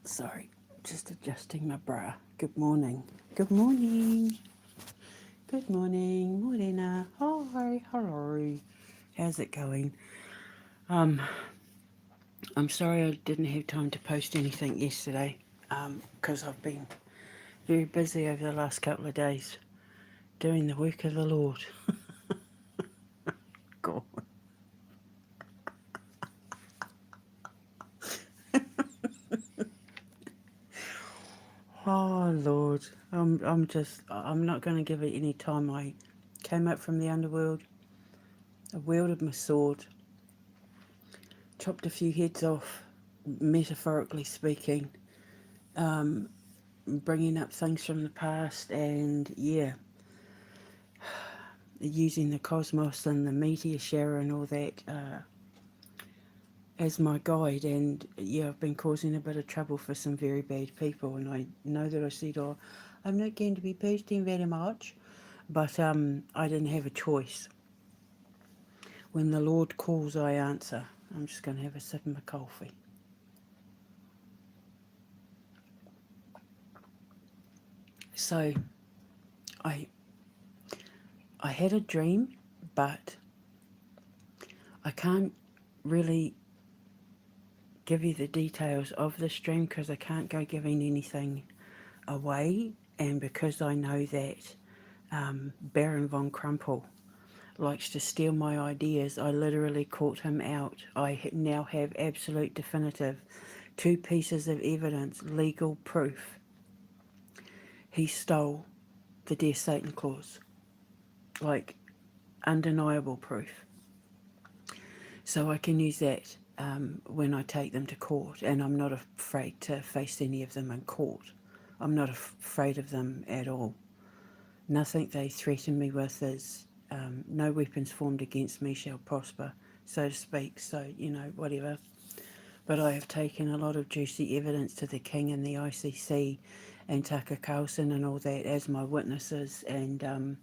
Sorry, just adjusting my bra. Good morning. Good morning. Good morning, Morena. Hi, hello. How's it going? Um, I'm sorry I didn't have time to post anything yesterday. Because I've been very busy over the last couple of days doing the work of the Lord. God. Oh Lord, I'm not going to give it any time. I came up from the underworld. I wielded my sword, chopped a few heads off, metaphorically speaking, bringing up things from the past, and yeah, using the cosmos and the meteor shower and all that as my guide. And yeah, I've been causing a bit of trouble for some very bad people, and I know that I said, oh, I'm not going to be posting very much, but I didn't have a choice. When the Lord calls, I answer. I'm just going to have a sip of my coffee. So I I had a dream, but I can't really give you the details of the stream because I can't go giving anything away, and because I know that Baron von Crumple likes to steal my ideas, I literally caught him out. I now have absolute definitive 2 pieces of evidence, legal proof. He stole the Dear Satan clause, like undeniable proof. So I can use that when I take them to court, and I'm not afraid to face any of them in court. I'm not afraid of them at all. Nothing they threaten me with is no weapons formed against me shall prosper, so to speak. So, whatever. But I have taken a lot of juicy evidence to the King and the ICC and Tucker Carlson and all that as my witnesses. And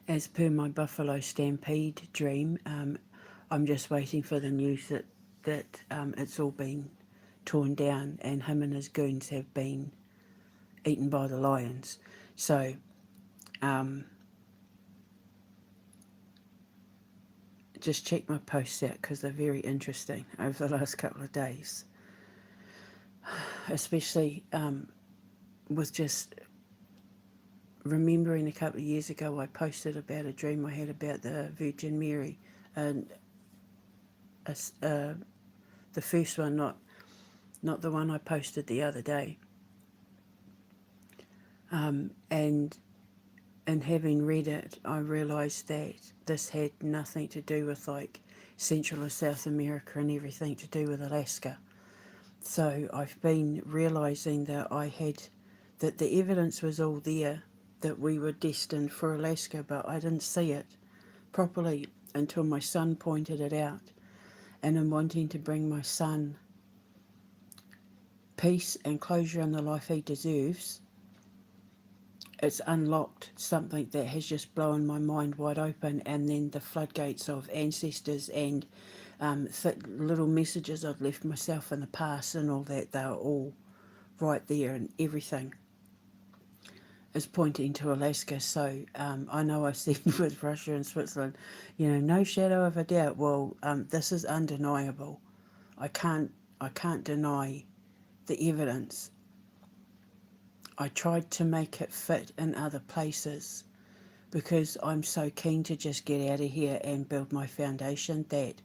as per my Buffalo Stampede dream, I'm just waiting for the news that it's all been torn down and him and his goons have been eaten by the lions. So, just check my posts out because they're very interesting over the last couple of days, especially with just remembering a couple of years ago I posted about a dream I had about the Virgin Mary, and the first one, not the one I posted the other day, and having read it, I realised that this had nothing to do with like Central or South America and everything to do with Alaska. So I've been realising that the evidence was all there that we were destined for Alaska, but I didn't see it properly until my son pointed it out. And in wanting to bring my son peace and closure in the life he deserves, it's unlocked something that has just blown my mind wide open, and then the floodgates of ancestors and little messages I've left myself in the past and all that, they're all right there, and everything is pointing to Alaska. So I know I said with Russia and Switzerland, no shadow of a doubt. Well, this is undeniable. I can't deny the evidence. I tried to make it fit in other places because I'm so keen to just get out of here and build my foundation that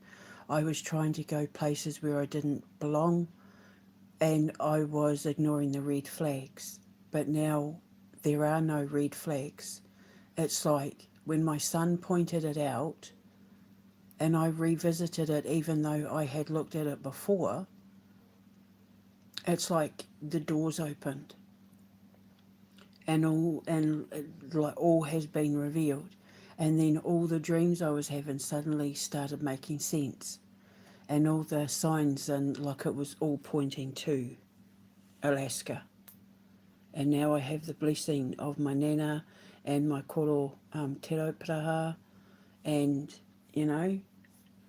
I was trying to go places where I didn't belong, and I was ignoring the red flags. But now there are no red flags. It's like when my son pointed it out and I revisited it even though I had looked at it before, it's like the doors opened and all has been revealed. And then all the dreams I was having suddenly started making sense. And all the signs, and like it was all pointing to Alaska. And now I have the blessing of my nana and my koro te raupraha, and you know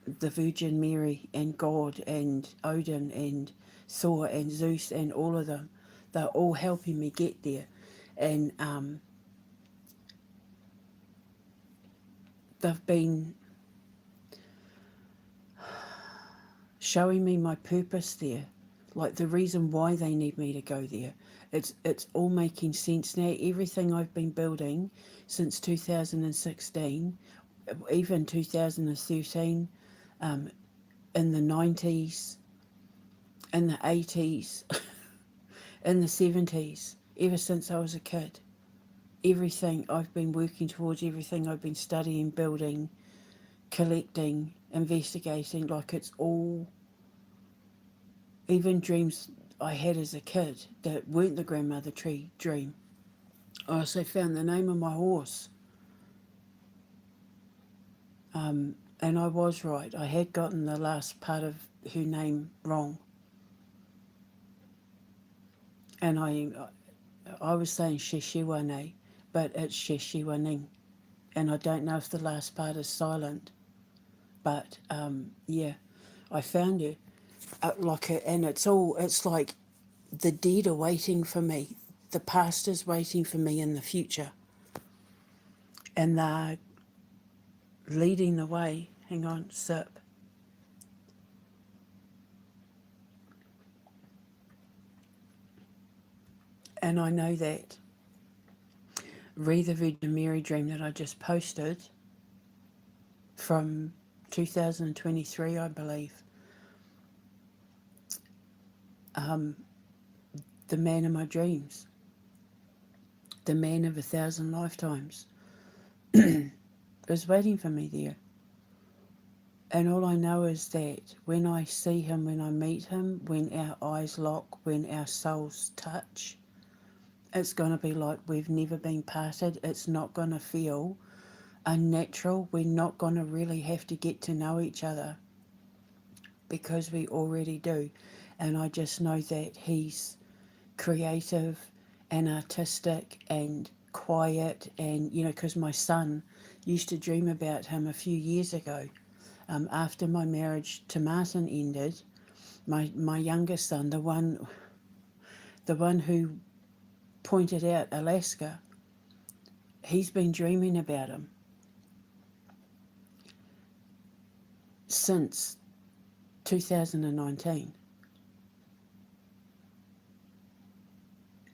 the Virgin Mary and God and Odin and Thor and Zeus and all of them. They're all helping me get there. And they've been showing me my purpose there, like the reason why they need me to go there. It's all making sense now. Everything I've been building since 2016, even 2013, in the 90s, in the 80s, in the 70s, ever since I was a kid. Everything I've been working towards, everything I've been studying, building, collecting, investigating, like it's all, even dreams I had as a kid that weren't the grandmother tree dream. I also found the name of my horse, and I was right. I had gotten the last part of her name wrong, and I was saying Sheshiwane, but it's Sheshiwaning, and I don't know if the last part is silent, but yeah, I found her. And it's like the dead are waiting for me, the past is waiting for me in the future, and they're leading the way. Hang on, sip. And I know that Re the Virgin Mary dream that I just posted from 2023, I believe, the man of my dreams, the man of 1,000 lifetimes, is waiting for me there. And all I know is that when I see him, when I meet him, when our eyes lock, when our souls touch, it's going to be like we've never been parted. It's not going to feel unnatural. We're not going to really have to get to know each other because we already do. And I just know that he's creative and artistic and quiet. And, because my son used to dream about him a few years ago. After my marriage to Martin ended, my youngest son, the one who pointed out Alaska, he's been dreaming about him since 2019.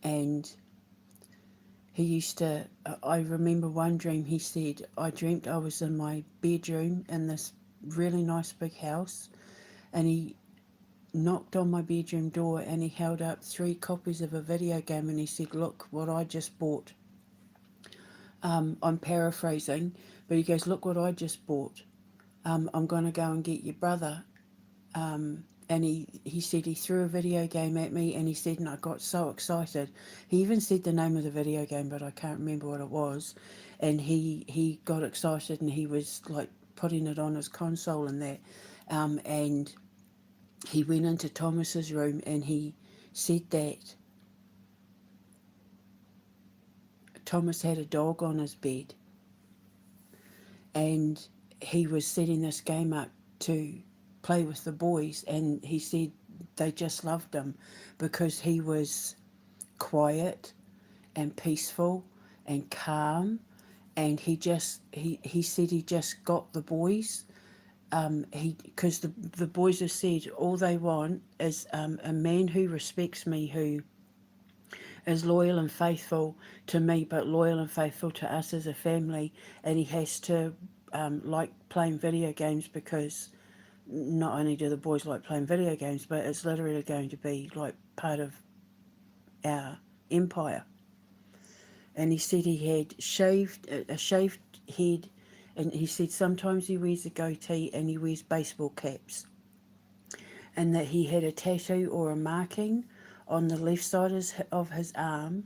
And he used to, I remember one dream he said, I dreamt I was in my bedroom in this really nice big house, and he knocked on my bedroom door and he held up 3 copies of a video game and he said, look what I just bought. I'm paraphrasing, but he goes, look what I just bought. I'm going to go and get your brother. And he said he threw a video game at me and he said, and I got so excited. He even said the name of the video game, but I can't remember what it was. And he got excited and he was like putting it on his console and that. And he went into Thomas's room and he said that Thomas had a dog on his bed and he was setting this game up to play with the boys, and he said they just loved him because he was quiet and peaceful and calm, and he said he just got the boys. Because the boys have said all they want is a man who respects me, who is loyal and faithful to me, but loyal and faithful to us as a family. And he has to like playing video games, because not only do the boys like playing video games, but it's literally going to be like part of our empire. And he said he had a shaved head, and he said sometimes he wears a goatee and he wears baseball caps, and that he had a tattoo or a marking on the left side of his arm.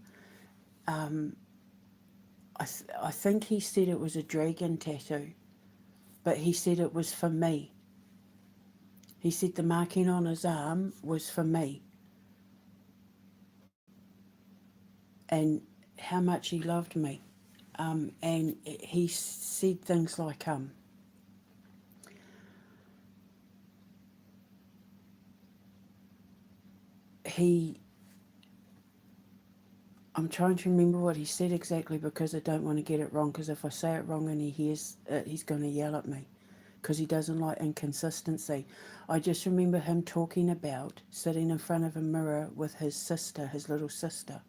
I think he said it was a dragon tattoo, but he said it was for me. He said the marking on his arm was for me, and how much he loved me. And he said things like, I'm trying to remember what he said exactly because I don't want to get it wrong, because if I say it wrong and he hears it, he's going to yell at me because he doesn't like inconsistency. I just remember him talking about sitting in front of a mirror with his sister, his little sister,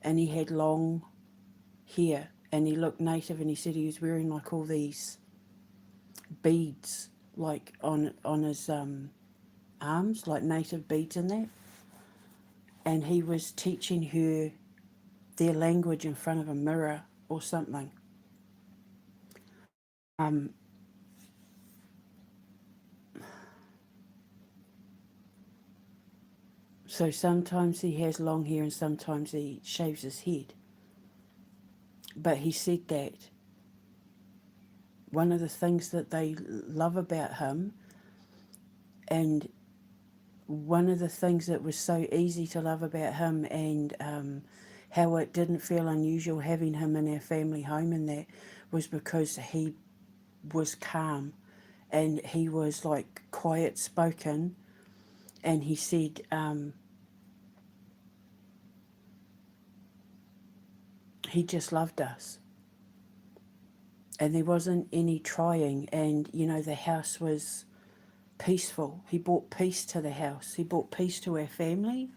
and he had long hair and he looked native, and he said he was wearing like all these beads like on his arms, like native beads in that, and he was teaching her their language in front of a mirror or something. Um, so sometimes he has long hair and sometimes he shaves his head. But he said that one of the things that they love about him, and one of the things that was so easy to love about him, and how it didn't feel unusual having him in our family home, and that was because he was calm and he was like quiet spoken, and he said he just loved us, and there wasn't any trying, and the house was peaceful. He brought peace to the house, he brought peace to our family,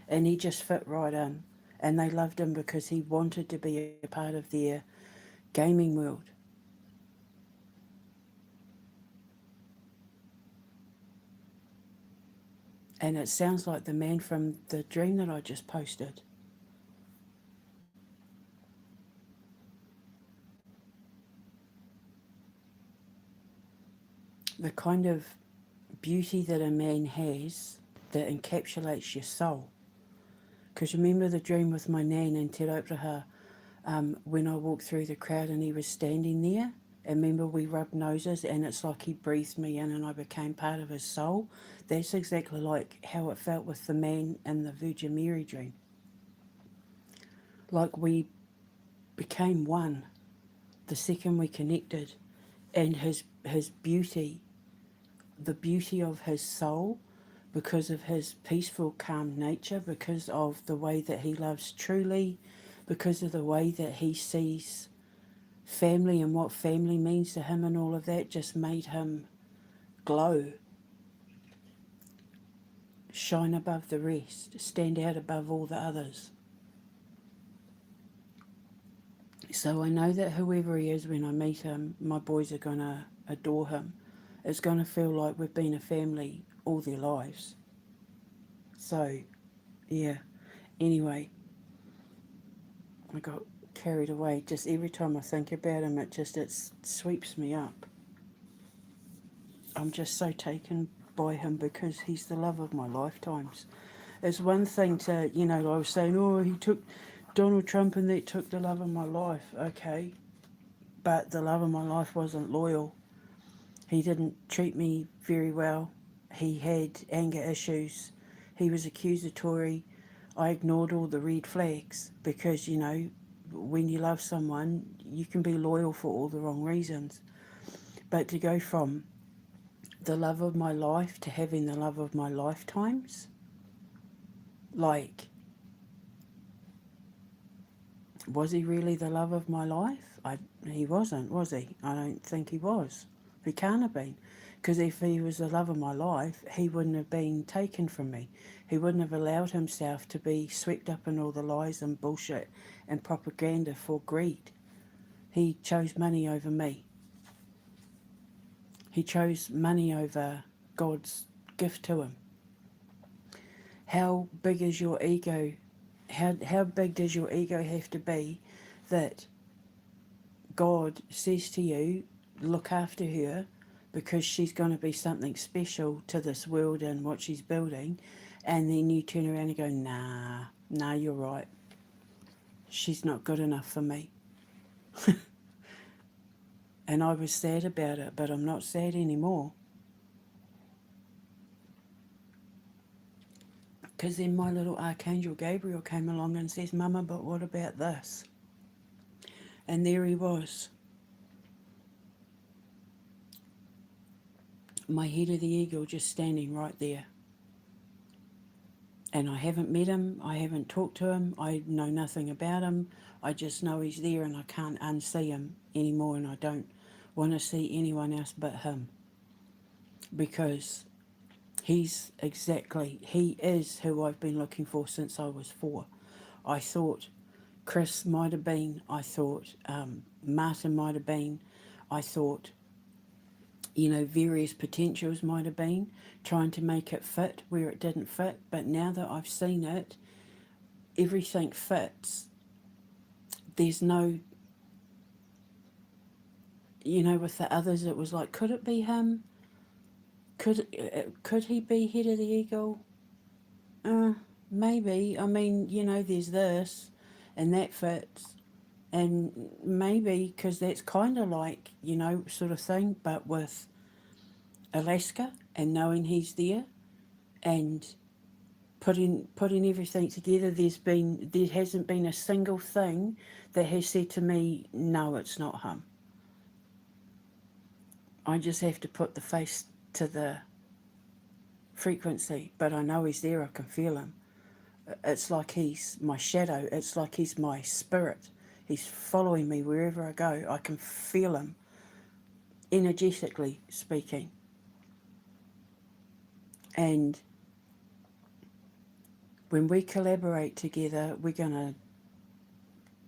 and he just fit right in, and they loved him because he wanted to be a part of their gaming world. And it sounds like the man from the dream that I just posted. The kind of beauty that a man has that encapsulates your soul. Because remember the dream with my nan and Te Rauparaha, when I walked through the crowd and he was standing there? And remember we rubbed noses and it's like he breathed me in and I became part of his soul? That's exactly like how it felt with the man in the Virgin Mary dream. Like we became one the second we connected, and his beauty, the beauty of his soul, because of his peaceful, calm nature, because of the way that he loves truly, because of the way that he sees family and what family means to him, and all of that just made him glow, shine above the rest, stand out above all the others. So I know that whoever he is, when I meet him, my boys are going to adore him. It's going to feel like we've been a family all their lives. So, yeah. Anyway, I got carried away. Just every time I think about him, it sweeps me up. I'm just so taken by him because he's the love of my lifetimes. It's one thing to, I was saying, oh, he took Donald Trump and that took the love of my life. Okay, but the love of my life wasn't loyal. He didn't treat me very well. He had anger issues. He was accusatory. I ignored all the red flags because, when you love someone, you can be loyal for all the wrong reasons. But to go from the love of my life to having the love of my lifetimes, like, was he really the love of my life? He wasn't, was he? I don't think he was. He can't have been. Because if he was the love of my life, he wouldn't have been taken from me. He wouldn't have allowed himself to be swept up in all the lies and bullshit and propaganda for greed. He chose money over me. He chose money over God's gift to him. How big is your ego? How big does your ego have to be that God says to you, look after her because she's going to be something special to this world and what she's building, and then you turn around and go, nah, you're right. She's not good enough for me. And I was sad about it, but I'm not sad anymore. Because then my little Archangel Gabriel came along and says, Mama, but what about this? And there he was. My head of the eagle just standing right there. And I haven't met him, I haven't talked to him, I know nothing about him. I just know he's there and I can't unsee him anymore, and I don't want to see anyone else but him, because he is who I've been looking for since I was 4. I thought Chris might have been, I thought Martin might have been, I thought, various potentials might have been, trying to make it fit where it didn't fit. But now that I've seen it, everything fits. There's no, with the others, it was like, could it be him? Could he be head of the eagle? Maybe. I mean, there's this, and that fits, and maybe because that's kind of like, sort of thing, but with Alaska and knowing he's there, and putting everything together, there hasn't been a single thing that has said to me, no, it's not him. I just have to put the face to the frequency, but I know he's there. I can feel him. It's like he's my shadow. It's like he's my spirit. He's following me wherever I go. I can feel him, energetically speaking. And when we collaborate together, we're going to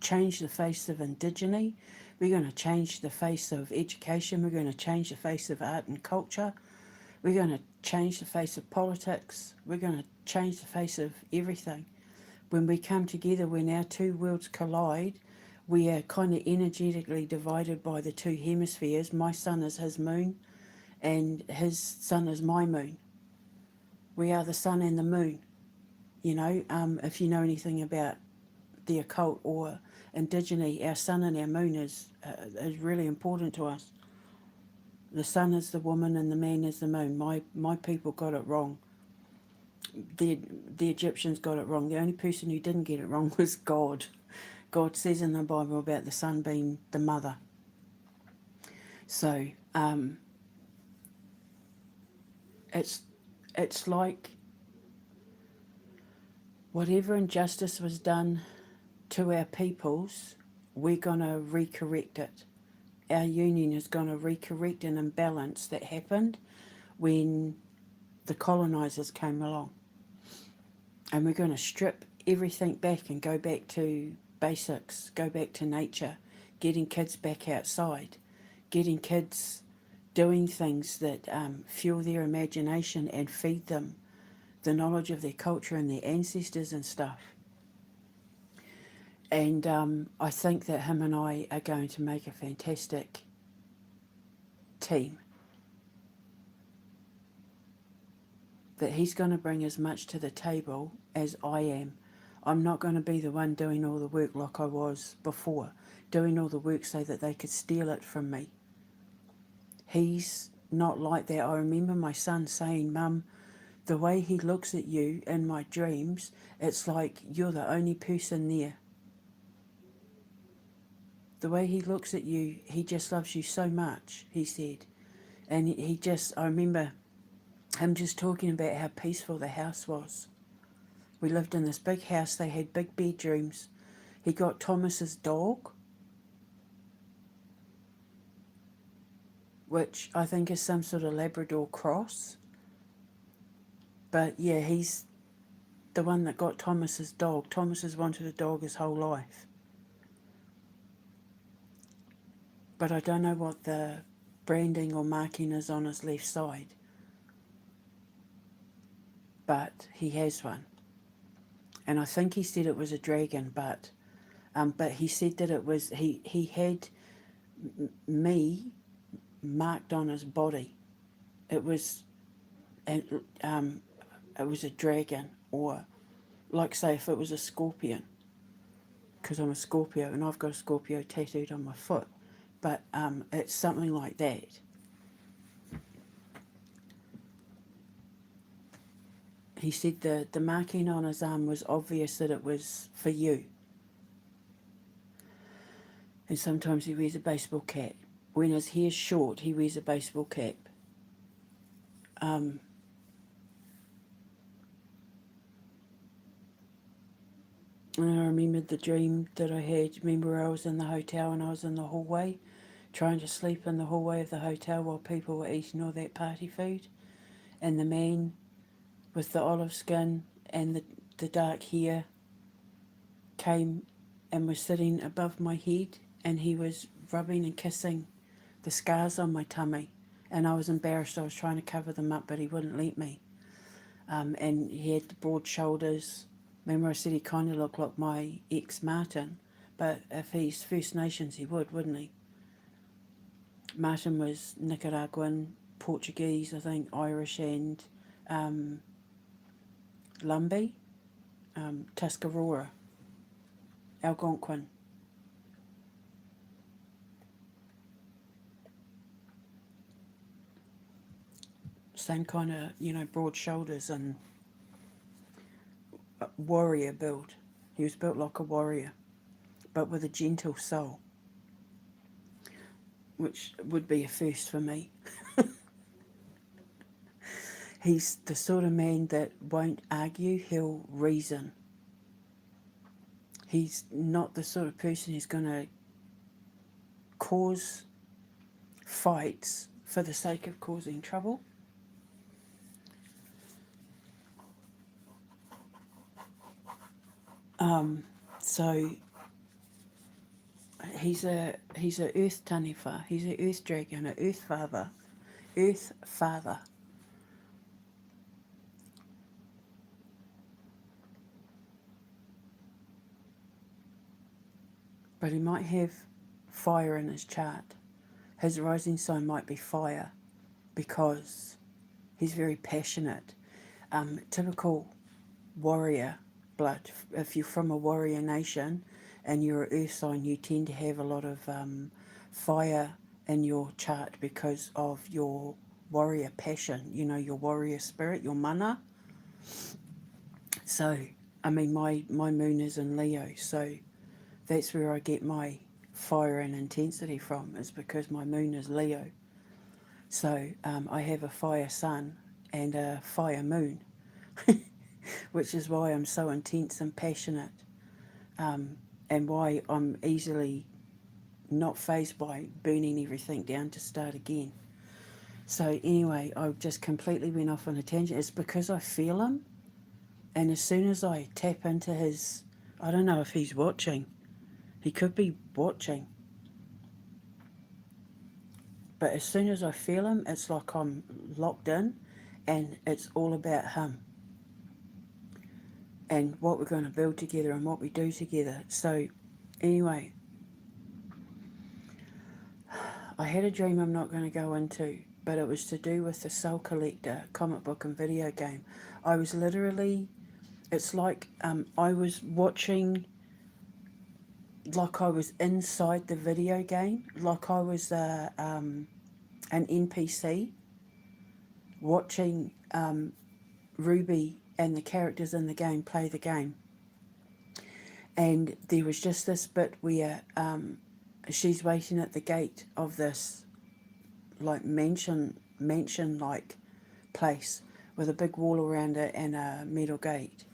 change the face of Indigeneity. We're going to change the face of education. We're going to change the face of art and culture. We're going to change the face of politics. We're going to change the face of everything. When we come together, when our two worlds collide, we are kind of energetically divided by the two hemispheres. My sun is his moon, and his sun is my moon. We are the sun and the moon. If you know anything about the occult or Indigeneity, our sun and our moon is really important to us. The sun is the woman and the man is the moon. My people got it wrong. The Egyptians got it wrong. The only person who didn't get it wrong was God. God says in the Bible about the sun being the mother. So it's like whatever injustice was done to our peoples, we're going to recorrect it. Our union is going to recorrect an imbalance that happened when the colonisers came along. And we're going to strip everything back and go back to basics, go back to nature, getting kids back outside, getting kids doing things that fuel their imagination and feed them the knowledge of their culture and their ancestors and stuff. And I think that him and I are going to make a fantastic team. That he's going to bring as much to the table as I am. I'm not going to be the one doing all the work like I was before, doing all the work so that they could steal it from me. He's not like that. I remember my son saying, Mum, the way he looks at you in my dreams, it's like you're the only person there. The way he looks at you, he just loves you so much, he said. And I remember him just talking about how peaceful the house was. We lived in this big house, they had big bedrooms. He got Thomas's dog, which I think is some sort of Labrador cross. But yeah, he's the one that got Thomas's dog. Thomas has wanted a dog his whole life. But I don't know what the branding or marking is on his left side. But he has one. And I think he said it was a dragon, but he said that it was, he had me marked on his body. It was it was a dragon, or like say if it was a scorpion, because I'm a Scorpio and I've got a Scorpio tattooed on my foot, but it's something like that. He said the marking on his arm was obvious that it was for you. And sometimes he wears a baseball cap. When his hair's short, he wears a baseball cap. And I remembered the dream that I had. Remember, I was in the hotel and I was in the hallway, trying to sleep in the hallway of the hotel while people were eating all that party food. And the man with the olive skin and the dark hair came and was sitting above my head, and he was rubbing and kissing the scars on my tummy. And I was embarrassed. I was trying to cover them up, but he wouldn't let me. And he had the broad shoulders. Remember, I said he kind of looked like my ex Martin, but if he's First Nations, he would, wouldn't he? Martin was Nicaraguan, Portuguese, I think, Irish, and um, Lumbee, Tuscarora, Algonquin. Same kind of, broad shoulders and warrior build. He was built like a warrior, but with a gentle soul, which would be a first for me. He's the sort of man that won't argue, he'll reason. He's not the sort of person who's going to cause fights for the sake of causing trouble. So he's a earth taniwha, he's a earth dragon, a earth father, earth father. But he might have fire in his chart. His rising sign might be fire because he's very passionate. Typical warrior blood. If you're from a warrior nation and you're an earth sign, you tend to have a lot of fire in your chart because of your warrior passion, your warrior spirit, your mana. So, I mean, my moon is in Leo, so that's where I get my fire and intensity from, is because my moon is Leo. So I have a fire sun and a fire moon, which is why I'm so intense and passionate, and why I'm easily not fazed by burning everything down to start again. So anyway, I just completely went off on a tangent. It's because I feel him, and as soon as I tap into his, I don't know if he's watching. He could be watching. But as soon as I feel him, it's like I'm locked in and it's all about him and what we're going to build together and what we do together. So anyway, I had a dream I'm not going to go into, but it was to do with the Soul Collector comic book and video game. I was literally, it's like I was watching, like I was inside the video game, like I was an NPC watching Ruby and the characters in the game play the game. And there was just this bit where she's waiting at the gate of this like mansion like place with a big wall around it and a metal gate.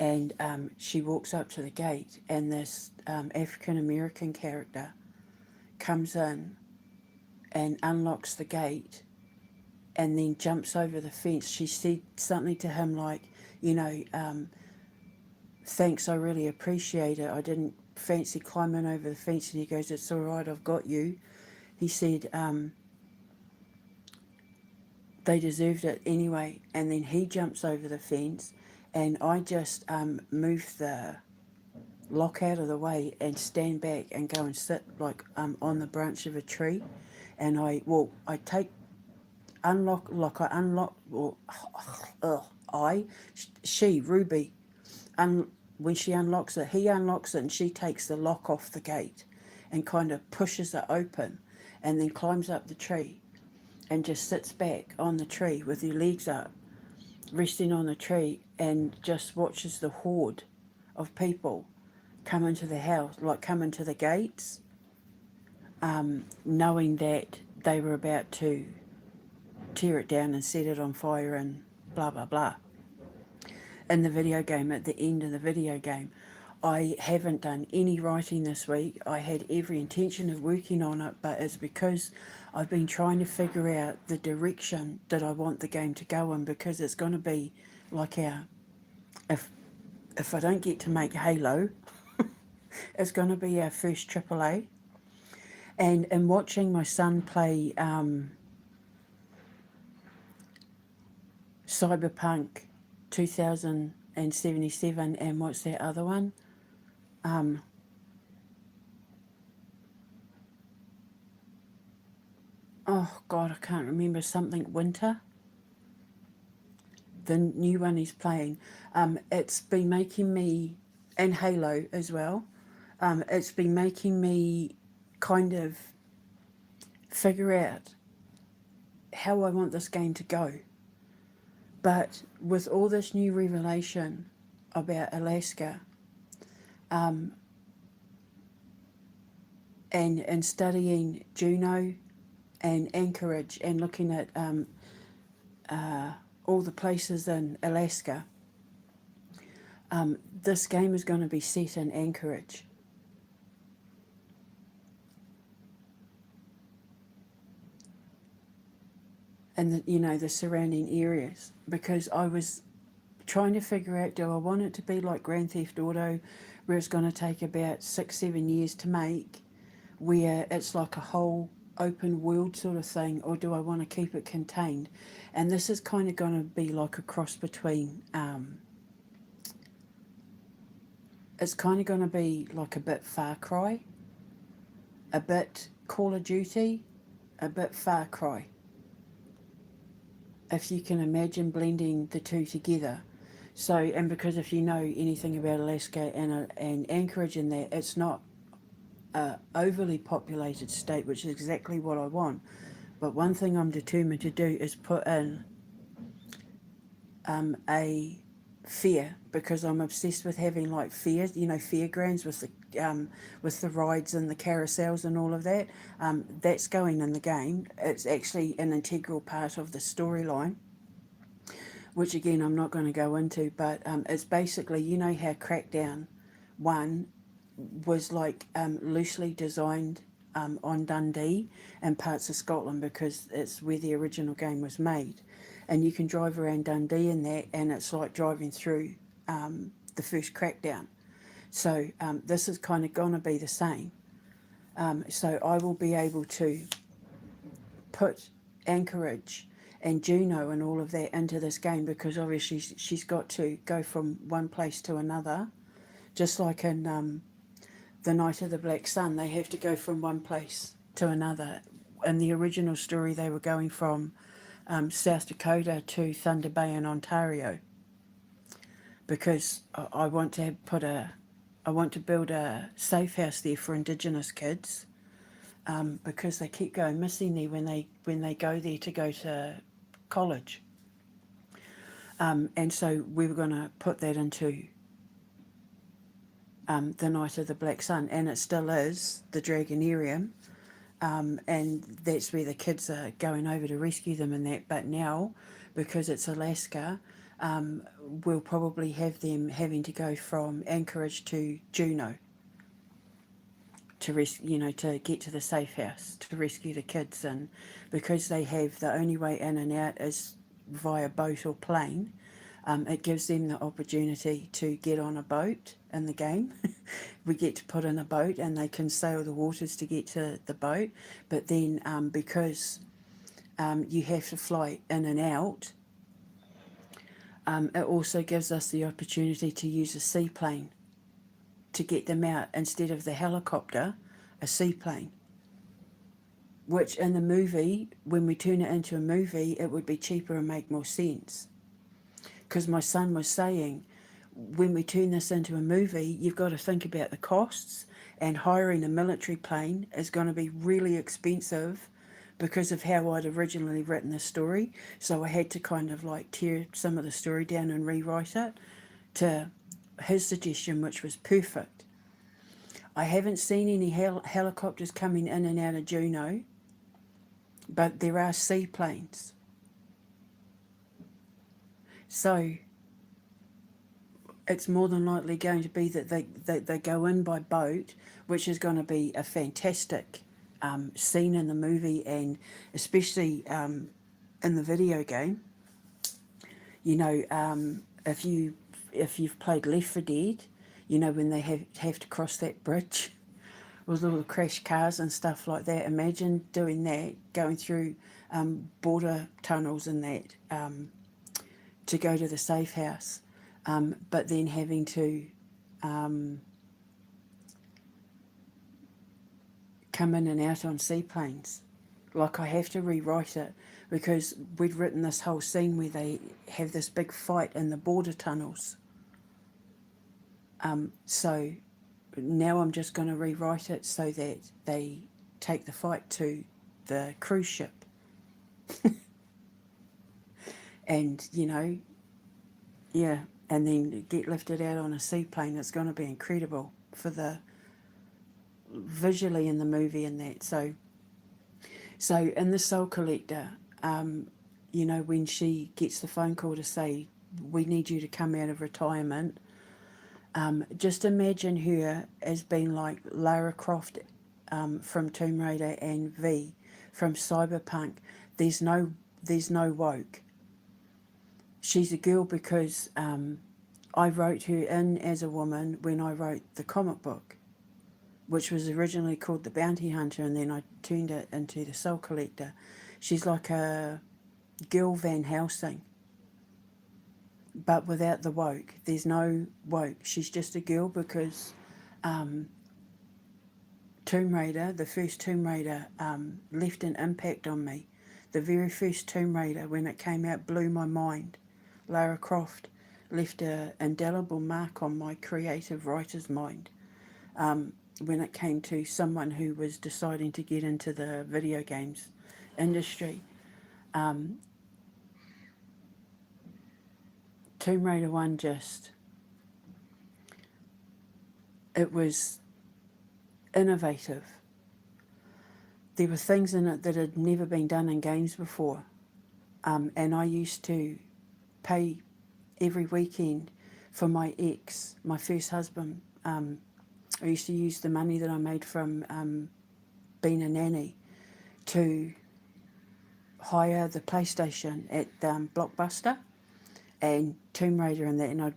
And she walks up to the gate, and this African American character comes in and unlocks the gate and then jumps over the fence. She said something to him like, thanks, I really appreciate it. I didn't fancy climbing over the fence. And he goes, it's all right, I've got you. He said they deserved it anyway. And then he jumps over the fence, and I just move the lock out of the way and stand back and go and sit like on the branch of a tree. And I take unlock, like I unlock, or she, Ruby, when she unlocks it, he unlocks it and she takes the lock off the gate and kind of pushes it open and then climbs up the tree and just sits back on the tree with her legs up, resting on the tree, and just watches the horde of people come into the house, like come into the gates, knowing that they were about to tear it down and set it on fire and blah, blah, blah. In the video game, at the end of the video game, I haven't done any writing this week. I had every intention of working on it, but it's because I've been trying to figure out the direction that I want the game to go in, because it's going to be like if if I don't get to make Halo, it's going to be our first AAA. And in watching my son play Cyberpunk 2077, and what's that other one? Oh God, I can't remember, something Winter. The new one he's playing. It's been making me, and Halo as well. It's been making me kind of figure out how I want this game to go. But with all this new revelation about Alaska, and studying Juneau and Anchorage, and looking at all the places in Alaska, this game is going to be set in Anchorage. And the surrounding areas, because I was trying to figure out, do I want it to be like Grand Theft Auto, where it's going to take about 6-7 years to make, where it's like a whole open world sort of thing, or do I want to keep it contained? And this is kind of going to be like a cross between, it's kind of going to be like a bit Far Cry, a bit Call of Duty, a bit Far Cry, if you can imagine blending the two together. So, and because if you know anything about Alaska and Anchorage, and that, it's not a overly populated state, which is exactly what I want. But one thing I'm determined to do is put in a fair, because I'm obsessed with having like fairs, fairgrounds with the rides and the carousels and all of that. That's going in the game. It's actually an integral part of the storyline, which again I'm not going to go into, but it's basically, how Crackdown 1 was like loosely designed on Dundee and parts of Scotland, because it's where the original game was made. And you can drive around Dundee in that, and it's like driving through the first Crackdown. So this is kind of going to be the same. So I will be able to put Anchorage and Juneau and all of that into this game, because obviously she's got to go from one place to another, just like in The Night of the Black Sun, they have to go from one place to another. In the original story, they were going from South Dakota to Thunder Bay in Ontario, because I want to build a safe house there for Indigenous kids, because they keep going missing there when they go there to go to college. And so we were going to put that into The Night of the Black Sun, and it still is the Dragonarium, and that's where the kids are going over to rescue them and that. But now, because it's Alaska, we'll probably have them having to go from Anchorage to Juneau to get to the safe house to rescue the kids. And because they have, the only way in and out is via boat or plane, it gives them the opportunity to get on a boat in the game. We get to put in a boat, and they can sail the waters to get to the boat. But then because you have to fly in and out, it also gives us the opportunity to use a seaplane to get them out, instead of the helicopter, a seaplane. Which in the movie, when we turn it into a movie, it would be cheaper and make more sense. Because my son was saying, when we turn this into a movie, you've got to think about the costs, and hiring a military plane is going to be really expensive because of how I'd originally written the story. So I had to kind of like tear some of the story down and rewrite it to his suggestion, which was perfect. I haven't seen any helicopters coming in and out of Juneau, but there are seaplanes. So it's more than likely going to be that they go in by boat, which is going to be a fantastic scene in the movie, and especially in the video game. You know, if you've played Left 4 Dead, you know when they have to cross that bridge with all the crash cars and stuff like that. Imagine doing that, going through border tunnels and that to go to the safe house, but then having to come in and out on seaplanes. Like, I have to rewrite it because we'd written this whole scene where they have this big fight in the border tunnels. So now I'm just going to rewrite it so that they take the fight to the cruise ship. And, you know, yeah, and then get lifted out on a seaplane. It's going to be incredible for the visually in the movie and that. So in the Soul Collector, you know, when she gets the phone call to say, we need you to come out of retirement, just imagine her as being like Lara Croft from Tomb Raider and V from Cyberpunk. There's no woke. She's a girl because I wrote her in as a woman when I wrote the comic book, which was originally called The Bounty Hunter, and then I turned it into The Soul Collector. She's like a girl Van Helsing, but without the woke. There's no woke. She's just a girl because Tomb Raider, the first Tomb Raider, left an impact on me. The very first Tomb Raider, when it came out, blew my mind. Lara Croft left an indelible mark on my creative writer's mind. When it came to someone who was deciding to get into the video games industry. Tomb Raider 1 it was innovative. There were things in it that had never been done in games before. And I used to pay every weekend for my ex, my first husband. I used to use the money that I made from being a nanny to hire the PlayStation at Blockbuster and Tomb Raider and that, and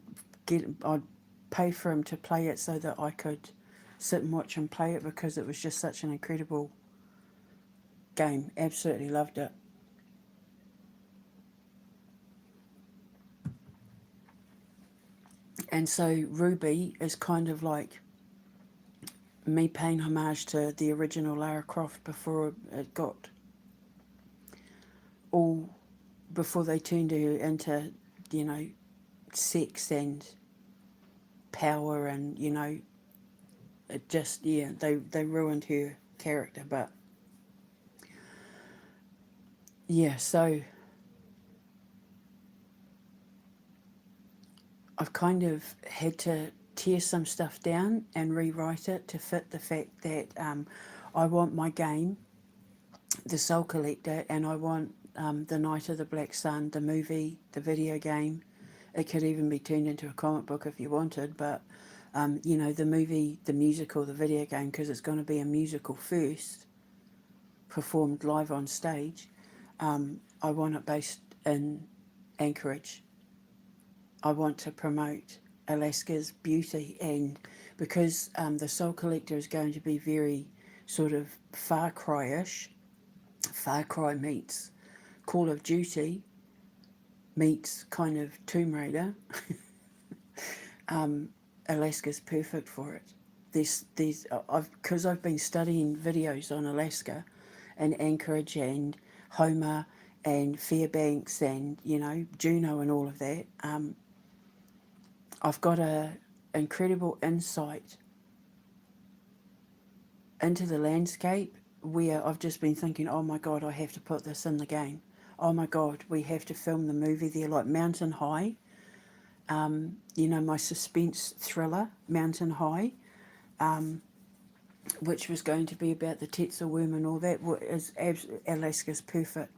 I'd pay for him to play it so that I could sit and watch him play it because it was just such an incredible game. Absolutely loved it. And so Ruby is kind of like me paying homage to the original Lara Croft before it got all, before they turned her into, you know, sex and power and, you know, it just, yeah, they ruined her character. But yeah, so I've kind of had to tear some stuff down and rewrite it to fit the fact that I want my game, The Soul Collector, and I want The Night of the Black Sun, the movie, the video game. It could even be turned into a comic book if you wanted, but you know, the movie, the musical, the video game, because it's going to be a musical first, performed live on stage. I want it based in Anchorage. I want to promote Alaska's beauty, and because the Soul Collector is going to be very sort of Far Cry-ish, Far Cry meets Call of Duty meets kind of Tomb Raider, Alaska's perfect for it. Because I've been studying videos on Alaska and Anchorage and Homer and Fairbanks and, you know, Juneau and all of that. I've got a incredible insight into the landscape where I've just been thinking, oh my God, I have to put this in the game. Oh my God, we have to film the movie there, like Mountain High. You know, my suspense thriller, Mountain High, which was going to be about the Tetzel worm and all that, is Alaska's perfect.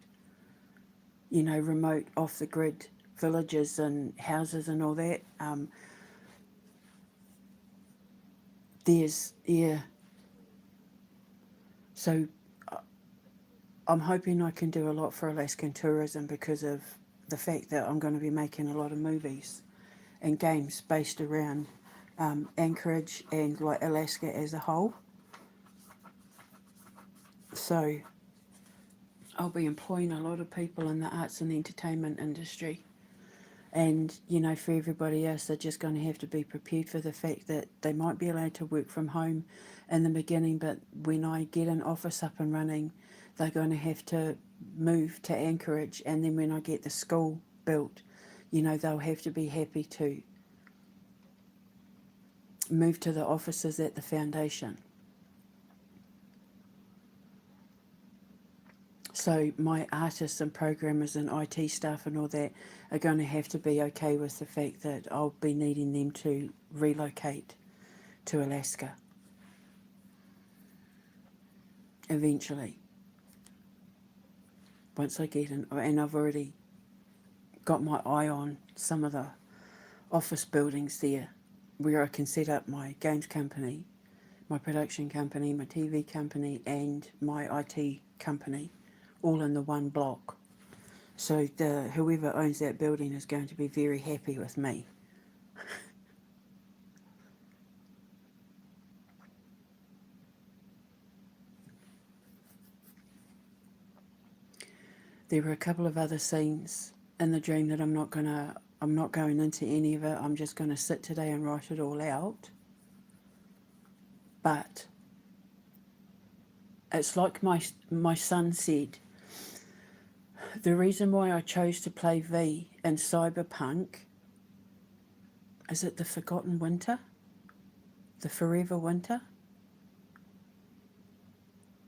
You know, remote, off the grid villages and houses and all that. yeah. So I'm hoping I can do a lot for Alaskan tourism because of the fact that I'm going to be making a lot of movies and games based around Anchorage and like Alaska as a whole. So I'll be employing a lot of people in the arts and entertainment industry. And, you know, for everybody else, they're just going to have to be prepared for the fact that they might be allowed to work from home in the beginning, but when I get an office up and running, they're going to have to move to Anchorage. And then when I get the school built, you know, they'll have to be happy to move to the offices at the foundation. So my artists and programmers and IT staff and all that are going to have to be okay with the fact that I'll be needing them to relocate to Alaska eventually. Once I get in, and I've already got my eye on some of the office buildings there where I can set up my games company, my production company, my TV company, and my IT company all in the one block. So whoever owns that building is going to be very happy with me. There were a couple of other scenes in the dream that I'm not going into any of it. I'm just gonna sit today and write it all out. But it's like my son said, the reason why I chose to play V in Cyberpunk, is it the Forgotten Winter? The Forever Winter?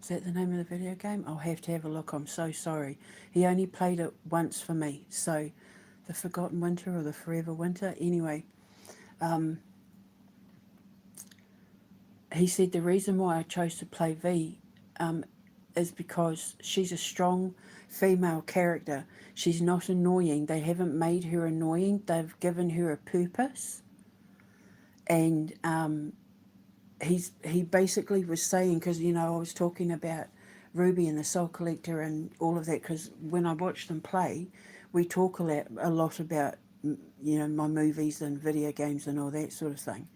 Is that the name of the video game? I'll have to have a look. I'm so sorry. He only played it once for me. So the Forgotten Winter or the Forever Winter? Anyway, he said the reason why I chose to play V is because she's a strong female character. She's not annoying. They haven't made her annoying. They've given her a purpose. And he basically was saying, because, you know, I was talking about Ruby and the Soul Collector and all of that, because when I watch them play, we talk a lot about, you know, my movies and video games and all that sort of thing.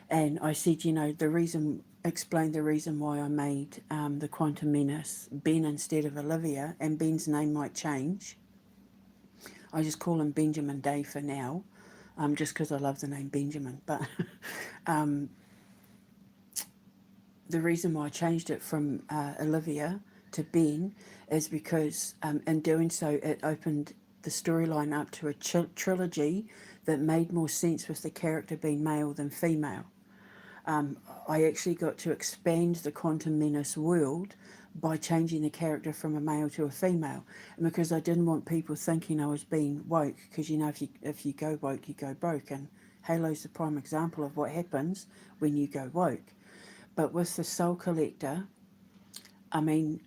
And I said, you know, explained the reason why I made the Quantum Menace Ben instead of Olivia, and Ben's name might change. I just call him Benjamin Day for now, just because I love the name Benjamin. But the reason why I changed it from Olivia to Ben is because in doing so, it opened the storyline up to a trilogy that made more sense with the character being male than female. I actually got to expand the Quantum Menace world by changing the character from a male to a female, and because I didn't want people thinking I was being woke, because, you know, if you go woke, you go broke, and Halo's the prime example of what happens when you go woke. But with the Soul Collector, I mean,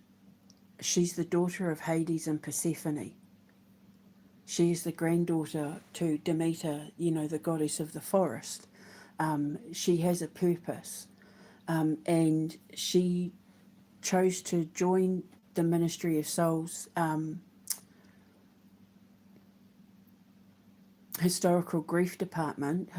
she's the daughter of Hades and Persephone. She is the granddaughter to Demeter, you know, the goddess of the forest. She has a purpose, and she chose to join the Ministry of Souls historical grief department.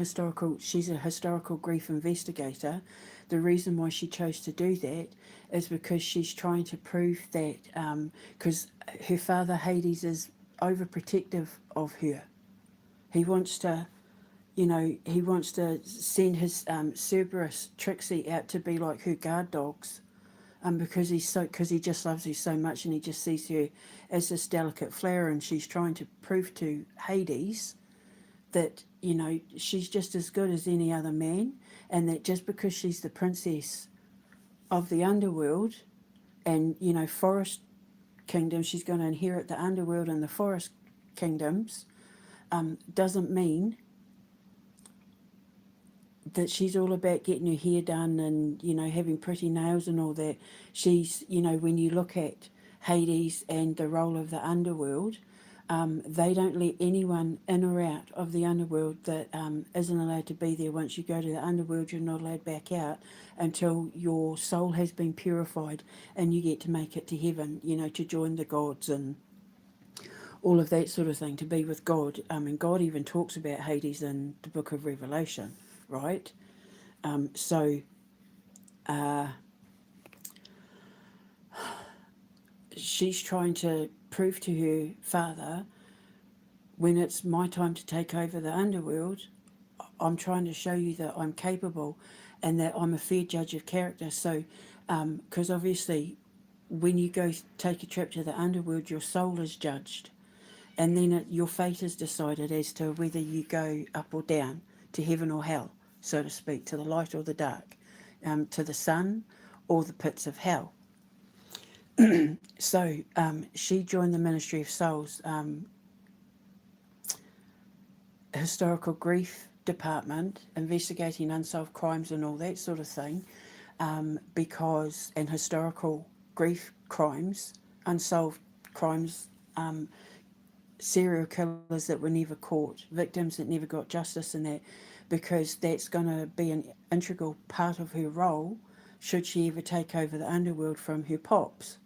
She's a historical grief investigator. The reason why she chose to do that is because she's trying to prove that, because her father Hades is overprotective of her. He wants to, you know, send his Cerberus Trixie out to be like her guard dogs, because he just loves her so much, and he just sees her as this delicate flower, and she's trying to prove to Hades that, you know, she's just as good as any other man, and that just because she's the princess of the underworld and, you know, forest kingdom, she's going to inherit the underworld and the forest kingdoms, doesn't mean that she's all about getting her hair done and, you know, having pretty nails and all that. She's, you know, when you look at Hades and the role of the underworld, They don't let anyone in or out of the underworld that isn't allowed to be there. Once you go to the underworld, you're not allowed back out until your soul has been purified and you get to make it to heaven, to join the gods and all of that sort of thing, to be with God. And God even talks about Hades in the book of Revelation, right? So she's trying to prove to her father, when it's my time to take over the underworld, I'm trying to show you that I'm capable and that I'm a fair judge of character. So, because obviously, when you go take a trip to the underworld, your soul is judged, and then your fate is decided as to whether you go up or down, to heaven or hell, so to speak, to the light or the dark, to the sun or the pits of hell. So she joined the Ministry of Souls historical grief department, investigating unsolved crimes and all that sort of thing, because and historical grief crimes, unsolved crimes, serial killers that were never caught, victims that never got justice, and that, because that's going to be an integral part of her role should she ever take over the underworld from her pops.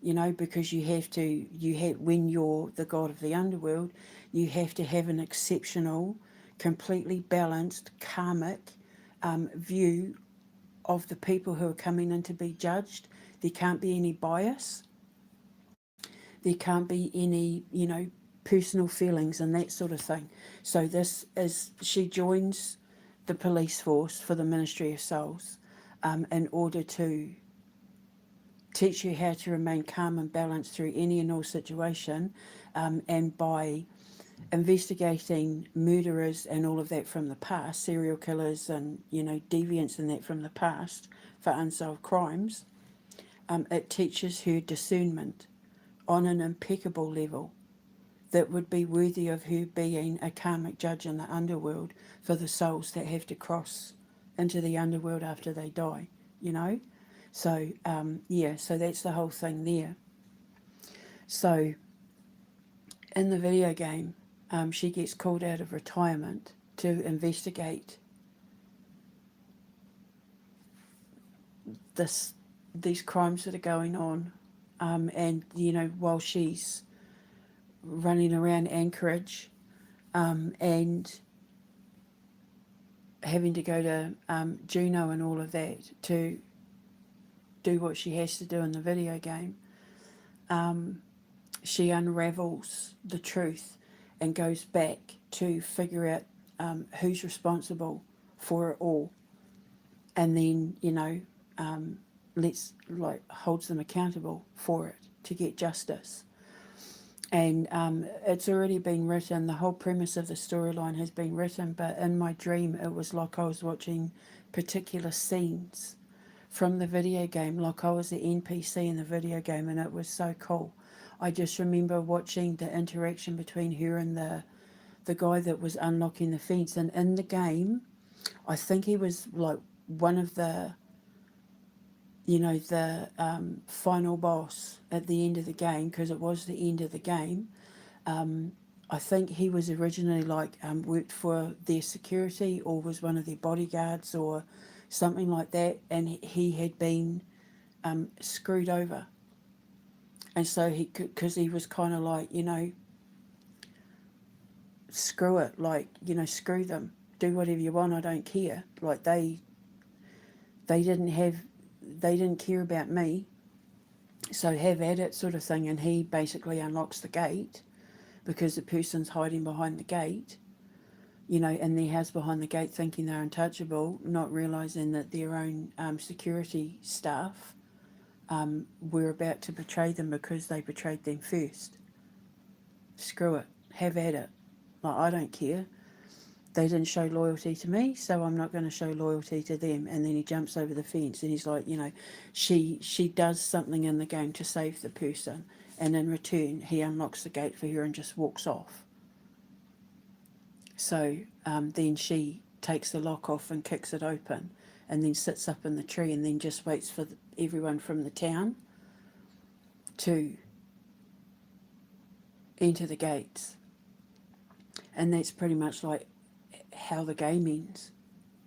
Because when you're the god of the underworld, you have to have an exceptional, completely balanced, karmic view of the people who are coming in to be judged. There can't be any bias. There can't be any, personal feelings and that sort of thing. So she joins the police force for the Ministry of Souls in order to teach you how to remain calm and balanced through any and all situation, and by investigating murderers and all of that from the past, serial killers and deviants and that from the past for unsolved crimes, it teaches her discernment on an impeccable level that would be worthy of her being a karmic judge in the underworld for the souls that have to cross into the underworld after they die, So, so that's the whole thing there. So, in the video game, she gets called out of retirement to investigate these crimes that are going on. And, while she's running around Anchorage and having to go to Juneau and all of that to do what she has to do in the video game, she unravels the truth and goes back to figure out who's responsible for it all, and then holds them accountable for it to get justice. And it's already been written. The whole premise of the storyline has been written, but in my dream it was like I was watching particular scenes from the video game, like I was the NPC in the video game, and it was so cool. I just remember watching the interaction between her and the guy that was unlocking the fence. And in the game, I think he was like one of the final boss at the end of the game, because it was the end of the game. I think he was originally worked for their security or was one of their bodyguards or something like that, and he had been screwed over. And so because he was kind of like, screw it, screw them, do whatever you want, I don't care. Like they didn't care about me, so have at it, sort of thing. And he basically unlocks the gate because the person's hiding behind the gate, in their house behind the gate, thinking they're untouchable, not realising that their own security staff were about to betray them because they betrayed them first. Screw it, have at it. I don't care. They didn't show loyalty to me, so I'm not going to show loyalty to them. And then he jumps over the fence and he's like, she does something in the game to save the person, and in return he unlocks the gate for her and just walks off. So then she takes the lock off and kicks it open, and then sits up in the tree and then just waits for everyone from the town to enter the gates. And that's pretty much like how the game ends.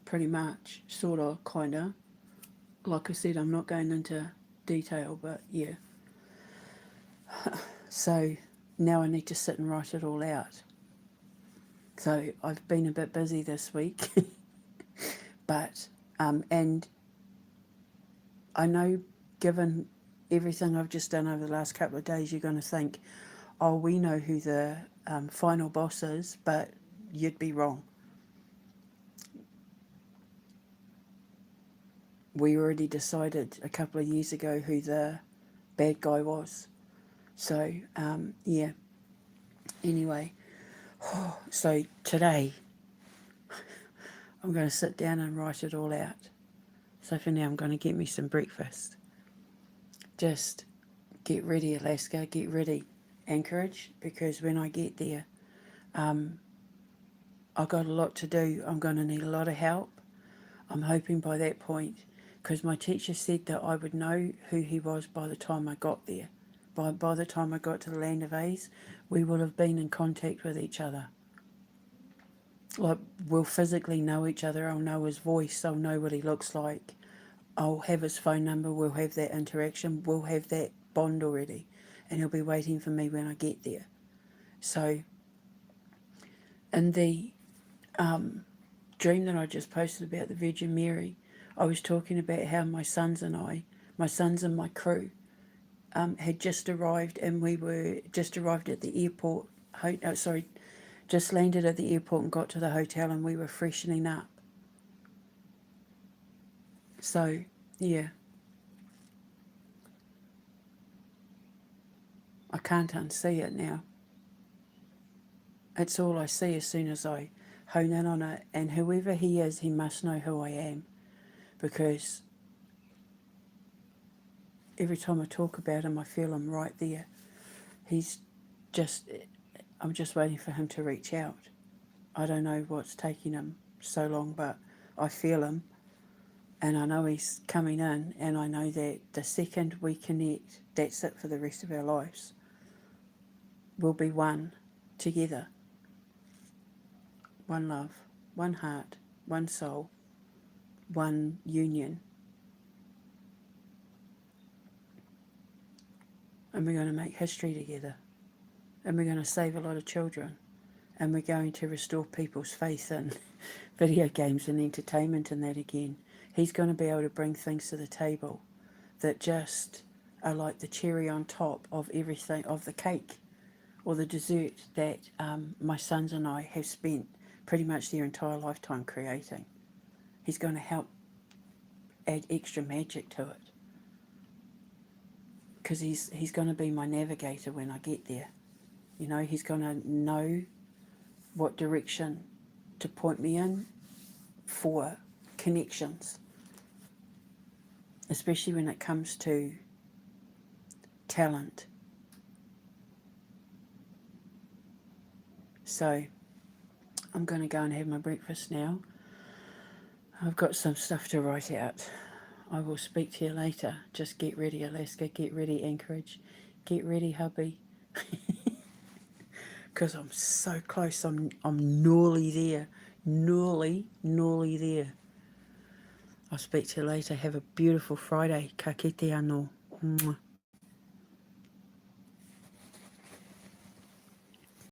Pretty much, sort of, kind of. Like I said, I'm not going into detail, but yeah. So now I need to sit and write it all out. So I've been a bit busy this week, but and I know, given everything I've just done over the last couple of days, you're going to think, oh, we know who the final boss is, but you'd be wrong. We already decided a couple of years ago who the bad guy was. So, yeah. Anyway, so today I'm going to sit down and write it all out. So for now, I'm going to get me some breakfast. Just get ready, Alaska, get ready, Anchorage, because when I get there, I've got a lot to do. I'm going to need a lot of help. I'm hoping by that point, because my teacher said that I would know who he was by the time I got there. By the time I got to the Land of A's, we will have been in contact with each other. Like, we'll physically know each other. I'll know his voice. I'll know what he looks like. I'll have his phone number. We'll have that interaction. We'll have that bond already. And he'll be waiting for me when I get there. So, in the dream that I just posted about the Virgin Mary, I was talking about how my sons and my crew, had just arrived, and we were just arrived at the airport. Just landed at the airport and got to the hotel, and we were freshening up. So, yeah, I can't unsee it now. It's all I see as soon as I hone in on it. And whoever he is, he must know who I am, because every time I talk about him, I feel him right there. I'm just waiting for him to reach out. I don't know what's taking him so long, but I feel him, and I know he's coming in, and I know that the second we connect, that's it for the rest of our lives. We'll be one together. One love, one heart, one soul, one union. And we're going to make history together. And we're going to save a lot of children. And we're going to restore people's faith in video games and entertainment and that again. He's going to be able to bring things to the table that just are like the cherry on top of everything, of the cake or the dessert that my sons and I have spent pretty much their entire lifetime creating. He's going to help add extra magic to it, because he's going to be my navigator when I get there. You know, he's going to know what direction to point me in for connections, especially when it comes to talent. So I'm going to go and have my breakfast now. I've got some stuff to write out. I will speak to you later. Just get ready, Alaska. Get ready, Anchorage. Get ready, hubby. Because I'm so close. I'm nearly there. Nearly there. I'll speak to you later. Have a beautiful Friday. Ka kite anō. Mwah.